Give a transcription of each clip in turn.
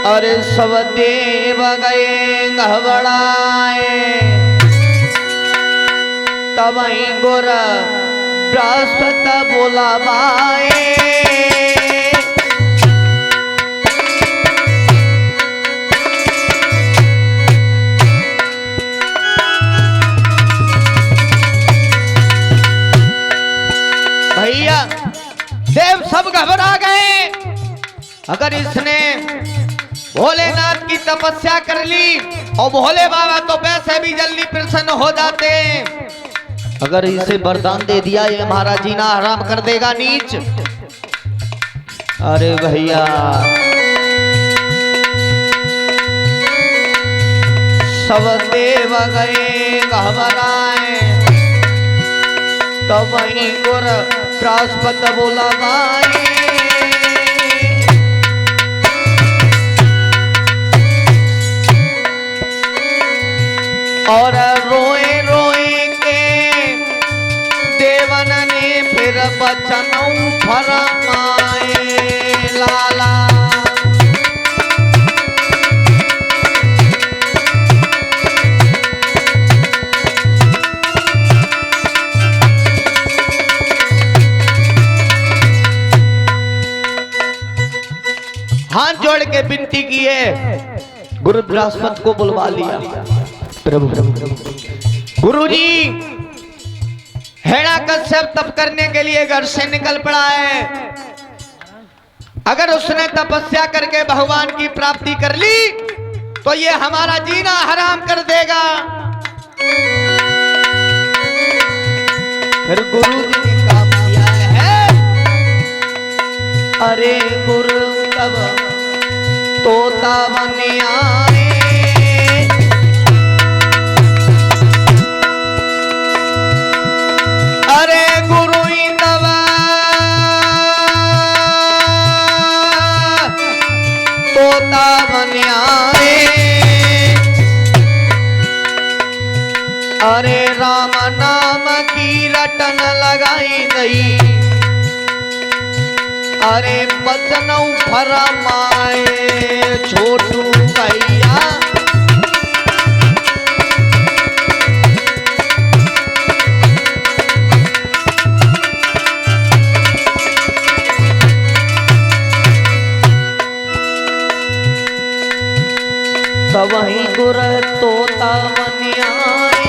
अरे सब देव गए घबराए, तब गुर बृहस्पति बुलावाए। भैया देव सब घबरा गए। अगर इसने भोलेनाथ की तपस्या कर ली और भोले बाबा तो वैसे भी जल्दी प्रसन्न हो जाते। अगर इसे वरदान दे दिया ये हमारा जीना हराम कर देगा नीच। अरे भैया सब देव गए घबराए, तो वहीं गुर बृहस्पति बुलावाए। और रोए रोए के देवन ने फिर बचन फरमाए। लाला हाथ जोड़ के विनती की है, गुरु बृहस्पति को बुलवा लिया। प्रभु गुरुजी हिरण्यकश्यप तप करने के लिए घर से निकल पड़ा है। अगर उसने तपस्या करके भगवान की प्राप्ति कर ली तो ये हमारा जीना हराम कर देगा। फिर गुरु जी ने काम किया है। अरे गुरु तब तोता बने आए, अरे गुरु इंदवा तोता बने आए। अरे राम नाम की रटन लगाई गई, अरे बचन फरमाए। छोटू भैया तब वहीं गुर तोता बन आए।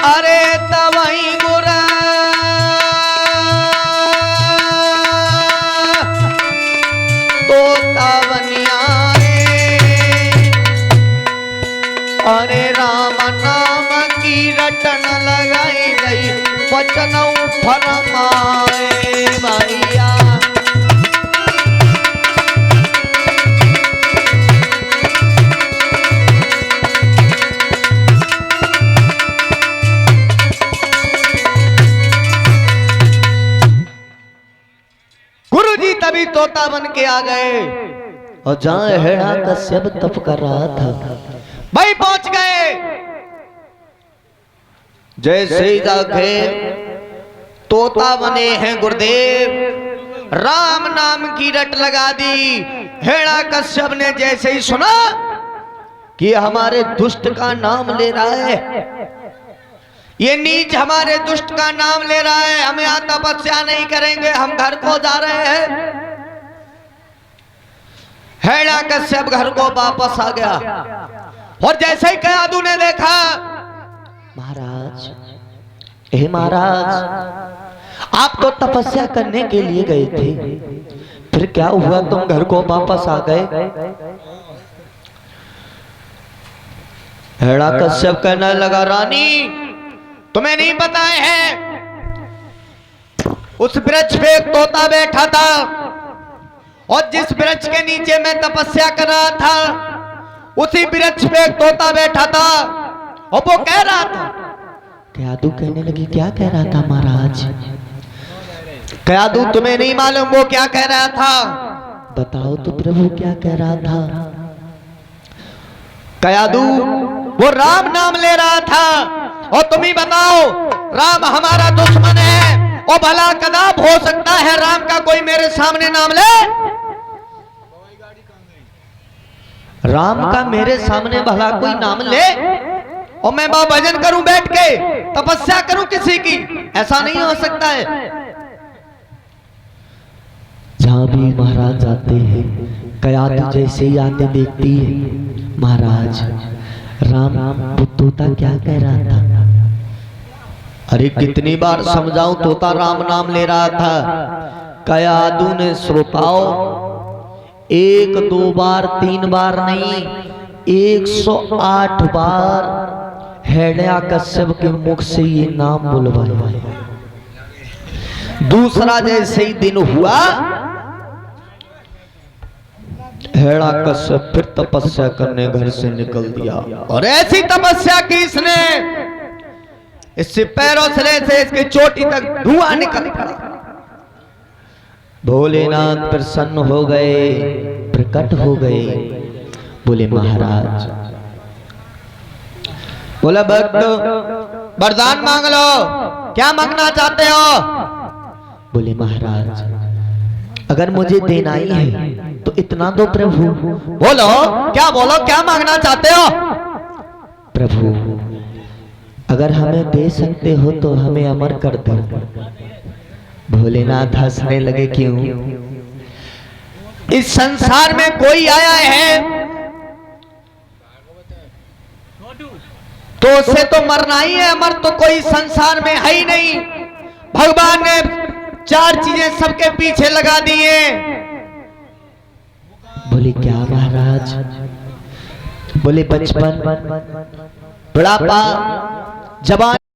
अरे तब वहीं गुर तोता बन आए। अरे राम नाम की रटन लगाई गई, वचन फरमाए। भैया तभी तोता बन के आ गए और जहां हिरण्यकश्यप तप कर रहा था भाई पहुंच गए। जैसे ही जाके तोता बने हैं गुरुदेव, राम नाम की रट लगा दी। हिरण्यकश्यप ने जैसे ही सुना कि हमारे दुष्ट का नाम ले रहा है, ये नीच हमारे दुष्ट का नाम ले रहा है, हम यहाँ तपस्या नहीं करेंगे, हम घर को जा रहे हैं। हिरण्यकश्यप घर को वापस आ गया और जैसे ही कयाधु ने देखा, महाराज हे महाराज आप तो तपस्या करने के लिए गए थे, फिर क्या हुआ तुम घर को वापस आ गए? हिरण्यकश्यप कहने लगा, रानी तुम्हें नहीं पता है उस वृक्ष पे एक तोता बैठा था और जिस वृक्ष के नीचे मैं तपस्या कर रहा था उसी वृक्ष पे एक तोता बैठा था और वो कह रहा था। कयाधु कहने लगी, क्या कह रहा था महाराज? कयाधु तुम्हें नहीं मालूम वो क्या कह रहा था? बताओ तो प्रभु क्या कह रहा था? कयाधु वो राम नाम ले रहा था और तुम ही बताओ, राम हमारा दुश्मन है और भला कदाप हो सकता है राम का कोई मेरे सामने नाम ले? राम का मेरे सामने भला कोई नाम ले और मैं बाबा भजन करूं बैठ के, तपस्या करूं किसी की? ऐसा नहीं हो सकता है। जहां भी महाराज जाते हैं, कयातु जैसे ही आते देखती है, महाराज राम वो तोता क्या कह रहा था? अरे कितनी बार समझाऊं, तोता राम नाम ले रहा था। कयादू ने श्रोताओं 1 2 बार 3 बार नहीं 108 बार हिरण्याकश्यप के मुख से ये नाम बुलवाया। दूसरा जैसे ही दिन हुआ, हिरण्याकश्यप फिर तपस्या करने घर से निकल दिया और ऐसी तपस्या की इसने, इससे पैरों से इसके चोटी तक धुआं निकल पड़ा। भोलेनाथ प्रसन्न हो गए, प्रकट हो गए, बोले महाराज, बोला भक्त वरदान मांग लो, क्या मांगना चाहते हो? बोले महाराज अगर मुझे देना ही है तो इतना दो प्रभु। बोलो क्या, बोलो क्या मांगना चाहते हो? प्रभु अगर हमें दे सकते हो तो हमें अमर कर दो। भोलेनाथ हंसने लगे, क्यों? इस संसार में कोई आया है तो उसे तो मरना ही है, अमर तो कोई संसार में है ही नहीं। भगवान ने 4 चीजें सबके पीछे लगा दी हैं। बोले क्या महाराज? बोले बचपन, बुढ़ापा, जवान,